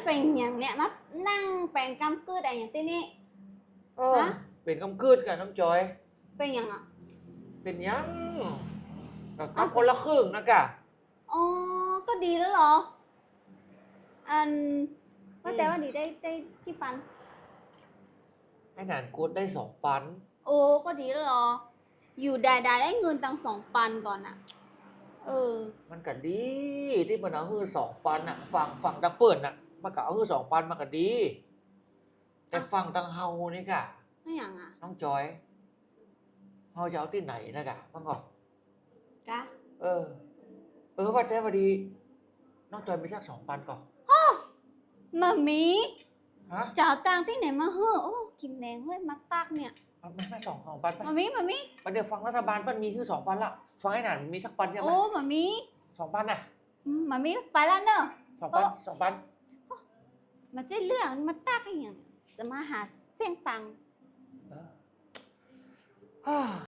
เป็นอย่างเนี้ยมานั่งแปลงกำกืดอะไรอย่างที่นี่ ฮะ เป็นกำกืดกันน้องจอย เป็นอย่างอ่ะ เป็นยังกับคนละครึ่งนะกะ อ๋อก็ดีแล้วเหรอ อันว่าแต่ว่าดีได้กี่ปัน ไอ้หนานกดได้2 ปัน โอ้ก็ดีแล้วเหรอ อยู่ได้เงินตัง2 ปันก่อนอ่ะ เออ มันก็ดีที่มันเอาฮือ2 ปันอ่ะฝั่งตังเปิดน่ะมันก็เอาฮือ2 ปันมันก็ดี แต่ฝั่งตังเฮานี่กะ ไม่อย่างอ่ะ น้องจอยเฮาจะเอาที่ไหนนะกะมันก็ กะ ว่าแต่ว่าดี น้องจอยมีสัก2 ปันก่อน มามี ฮะ จะเอาตังค์ที่ไหนมาเฮ้อโอ้กินแดงเฮ้ยมาตักเนี่ย เอาไม่2 ปันไป มามี ประเดี๋ยวฟังรัฐบาลมันมีคือ2 ปันละฟังไอ้หนานมีสักปันใช่ไหม โอ้มามี 2 ปันน่ะ มามีไปแล้วเนอะ 2 ปัน โอ้ 2 ปัน มาเจ๊เรื่องมาตักอะไรอย่างจะมาหาเสี่ยงตังค์ เออ